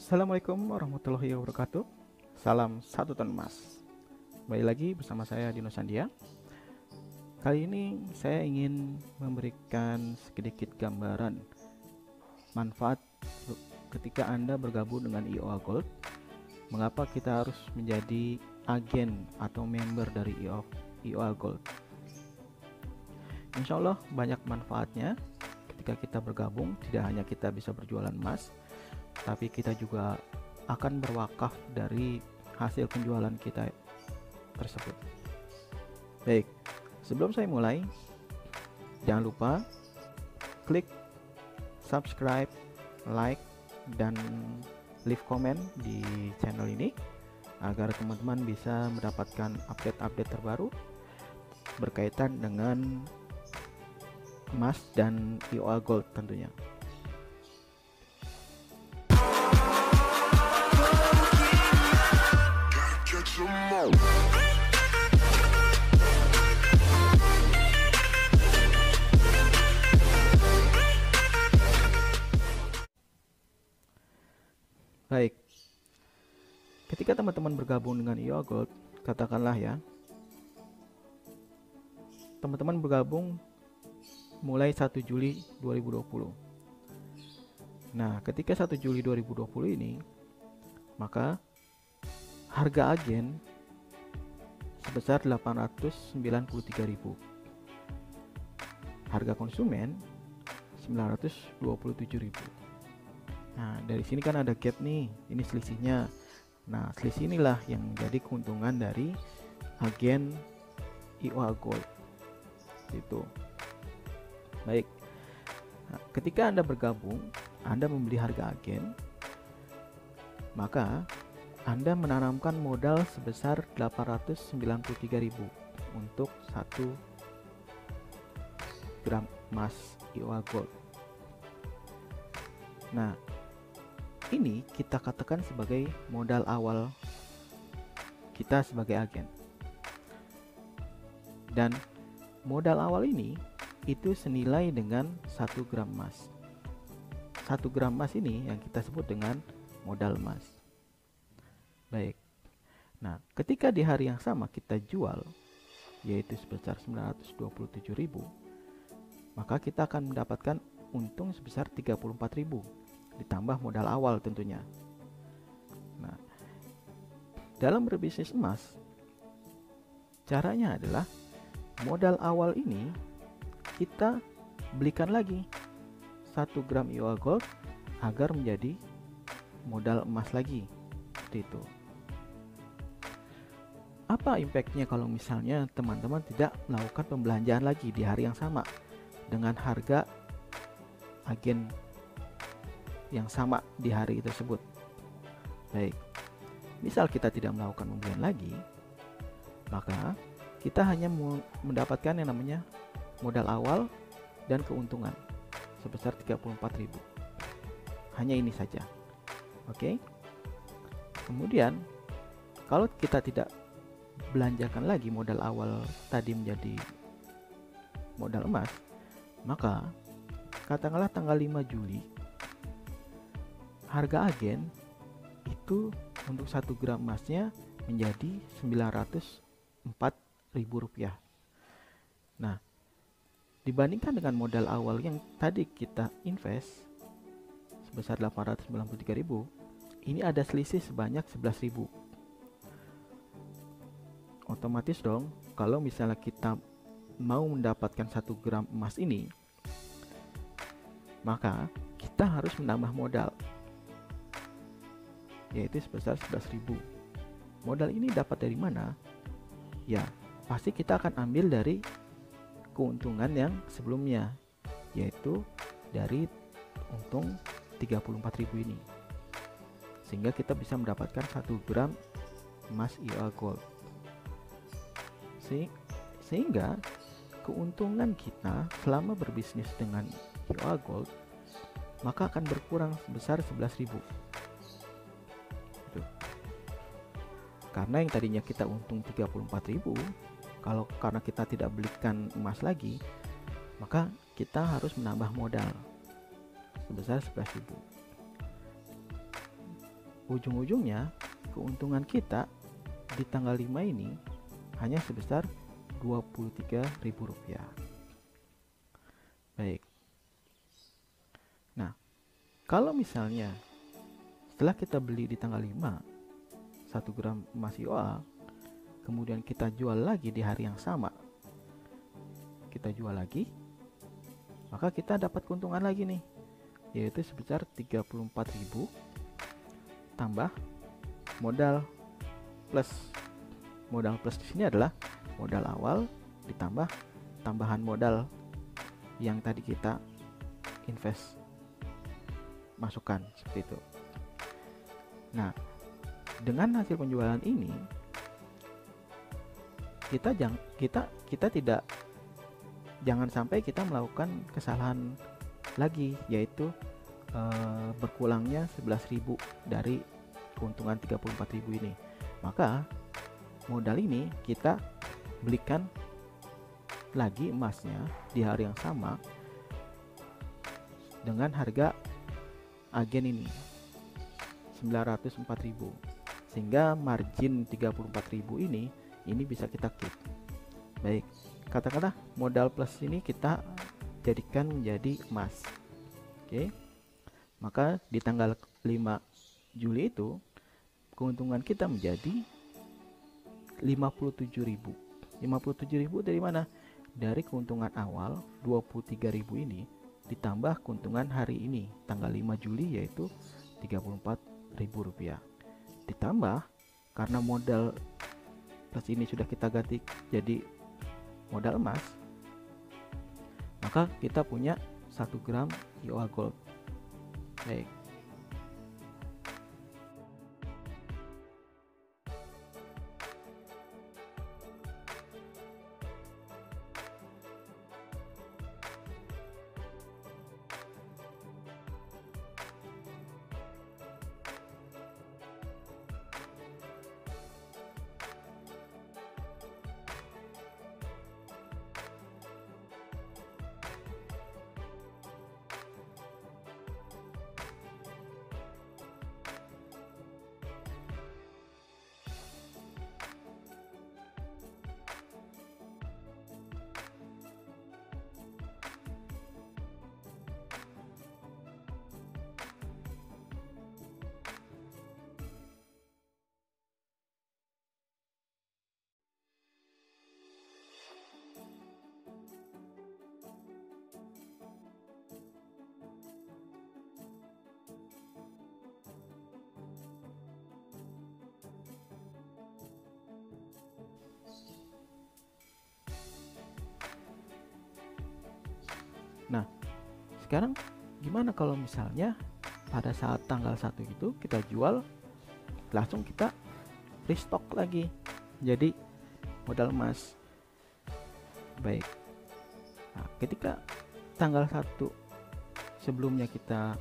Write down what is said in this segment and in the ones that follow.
Assalamualaikum warahmatullahi wabarakatuh. Salam satu ton emas. Kembali lagi bersama saya Dino Sandia. Kali ini saya ingin memberikan sedikit gambaran manfaat ketika Anda bergabung dengan IOA Gold. Mengapa kita harus menjadi agen atau member dari IOA Gold? Insya Allah banyak manfaatnya ketika kita bergabung. Tidak hanya kita bisa berjualan emas, tapi kita juga akan berwakaf dari hasil penjualan kita tersebut. Baik, sebelum saya mulai, jangan lupa klik subscribe, like, dan leave comment di channel ini agar teman-teman bisa mendapatkan update-update terbaru berkaitan dengan emas dan IOA Gold tentunya. Baik, ketika teman-teman bergabung dengan IOA Gold, katakanlah ya, teman-teman bergabung mulai 1 Juli 2020. Nah, ketika 1 Juli 2020 ini, maka harga agen sebesar 893.000. Harga konsumen 927.000. Nah, dari sini kan ada gap nih, ini selisihnya. Nah, selisih inilah yang menjadi keuntungan dari agen IOA Gold. Itu. Baik. Nah, ketika Anda bergabung, Anda membeli harga agen, maka Anda menanamkan modal sebesar 893.000 untuk 1 gram emas IOA Gold. Nah, ini kita katakan sebagai modal awal kita sebagai agen. Dan modal awal ini itu senilai dengan 1 gram emas. 1 gram emas ini yang kita sebut dengan modal emas. Baik. Nah, ketika di hari yang sama kita jual, yaitu sebesar 927.000, maka kita akan mendapatkan untung sebesar 34.000 ditambah modal awal tentunya. Nah, dalam berbisnis emas, caranya adalah modal awal ini kita belikan lagi 1 gram IOA Gold agar menjadi modal emas lagi. Seperti itu. Apa impactnya kalau misalnya teman-teman tidak melakukan pembelanjaan lagi di hari yang sama dengan harga agen yang sama di hari tersebut? Baik, misal kita tidak melakukan pembelian lagi, maka kita hanya mendapatkan yang namanya modal awal dan keuntungan sebesar 34.000. Hanya ini saja. Oke. Kemudian kalau kita tidak belanjakan lagi modal awal tadi menjadi modal emas, maka katakanlah tanggal 5 Juli harga agen itu untuk 1 gram emasnya menjadi Rp904.000. Nah, dibandingkan dengan modal awal yang tadi kita invest sebesar 893.000, ini ada selisih sebanyak 11.000. Otomatis dong, kalau misalnya kita mau mendapatkan 1 gram emas ini, maka kita harus menambah modal, yaitu sebesar 11.000. Modal ini dapat dari mana? Ya, pasti kita akan ambil dari keuntungan yang sebelumnya, yaitu dari untung 34.000 ini. Sehingga kita bisa mendapatkan 1 gram emas IOA Gold. Sehingga keuntungan kita selama berbisnis dengan IOA Gold maka akan berkurang sebesar 11.000. Karena yang tadinya kita untung 34.000, karena kita tidak belikan emas lagi, maka kita harus menambah modal sebesar 11.000. ujung-ujungnya keuntungan kita di tanggal 5 ini hanya sebesar Rp23.000. Baik. Nah, kalau misalnya setelah kita beli di tanggal 5 1 gram emas IOA, kemudian kita jual lagi di hari yang sama, kita jual lagi, maka kita dapat keuntungan lagi nih, yaitu sebesar 34.000 tambah modal plus. Modal plus di sini adalah modal awal ditambah tambahan modal yang tadi kita invest masukkan, seperti itu. Nah, dengan hasil penjualan ini kita tidak, jangan sampai kita melakukan kesalahan lagi, yaitu berkurangnya 11.000 dari keuntungan 34.000 ini. Maka modal ini kita belikan lagi emasnya di hari yang sama dengan harga agen ini 904.000, sehingga margin 34.000 ini bisa kita keep. Baik, katakanlah modal plus ini kita jadikan menjadi emas. Oke, maka di tanggal 5 Juli itu keuntungan kita menjadi 57.000. 57.000 dari mana? Dari keuntungan awal 23.000 ini ditambah keuntungan hari ini tanggal 5 Juli yaitu Rp34.000. Ditambah karena modal plus ini sudah kita ganti jadi modal emas, maka kita punya 1 gram IOA Gold. Baik. Nah, sekarang gimana kalau misalnya pada saat tanggal 1 itu kita jual, langsung kita restock lagi jadi modal emas. Baik. Nah, ketika tanggal 1 sebelumnya kita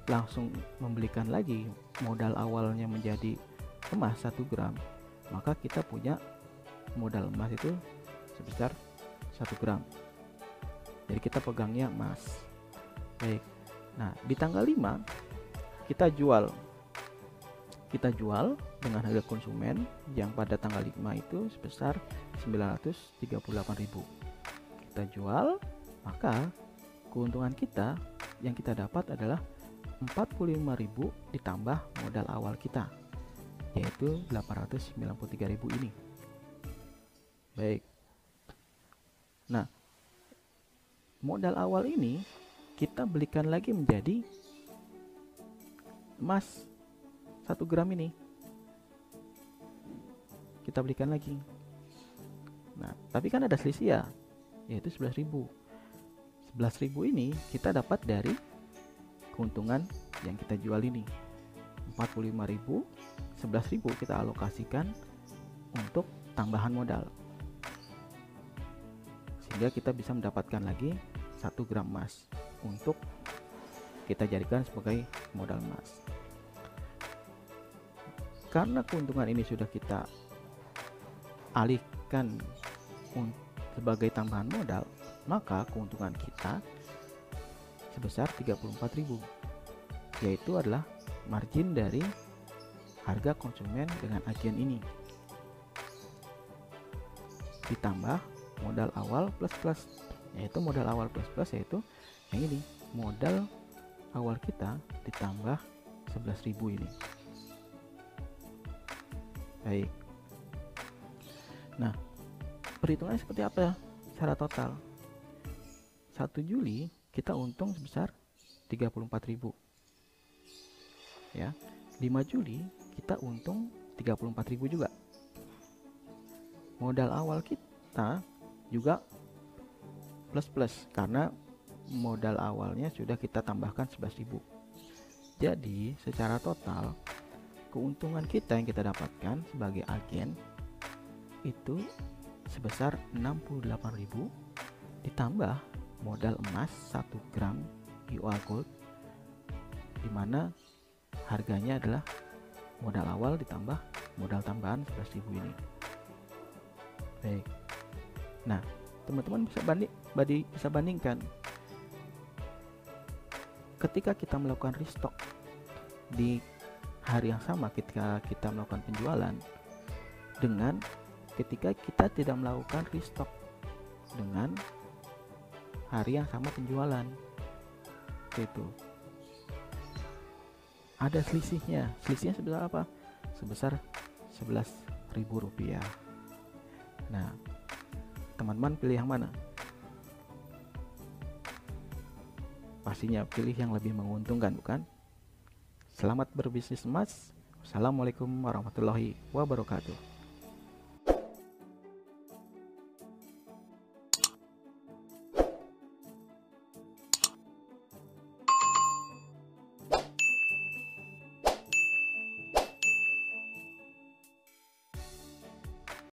langsung membelikan lagi modal awalnya menjadi emas 1 gram, maka kita punya modal emas itu sebesar 1 gram. Jadi kita pegangnya emas. Baik. Nah, di tanggal 5 kita jual. Kita jual dengan harga konsumen yang pada tanggal 5 itu sebesar 938.000. Kita jual, maka keuntungan kita yang kita dapat adalah 45.000 ditambah modal awal kita, yaitu 893.000 ini. Baik. Nah, modal awal ini kita belikan lagi menjadi emas 1 gram ini, kita belikan lagi. Nah, tapi kan ada selisih ya, yaitu 11.000. 11.000 ini kita dapat dari keuntungan yang kita jual ini 45.000. 11.000 kita alokasikan untuk tambahan modal, sehingga kita bisa mendapatkan lagi 1 gram emas untuk kita jadikan sebagai modal emas. Karena keuntungan ini sudah kita alihkan sebagai tambahan modal, maka keuntungan kita sebesar 34.000, yaitu adalah margin dari harga konsumen dengan agen ini, ditambah modal awal plus, yaitu modal awal plus yaitu yang ini, modal awal kita ditambah 11.000 ini. Baik. Nah, perhitungannya seperti apa ya secara total? 1 Juli kita untung sebesar 34.000 ya. 5 Juli kita untung 34.000 juga. Modal awal kita juga plus karena modal awalnya sudah kita tambahkan 11.000. Jadi secara total keuntungan kita yang kita dapatkan sebagai agen itu sebesar 68.000 ditambah modal emas 1 gram UA Gold, dimana harganya adalah modal awal ditambah modal tambahan 11.000 ini. Baik. Nah, teman-teman bisa bandingkan ketika kita melakukan restock di hari yang sama ketika kita melakukan penjualan dengan ketika kita tidak melakukan restock dengan hari yang sama penjualan. Itu ada selisihnya sebesar apa? Sebesar 11.000 rupiah. Nah, teman-teman pilih yang mana? Pastinya pilih yang lebih menguntungkan, bukan? Selamat berbisnis emas. Wassalamualaikum warahmatullahi wabarakatuh.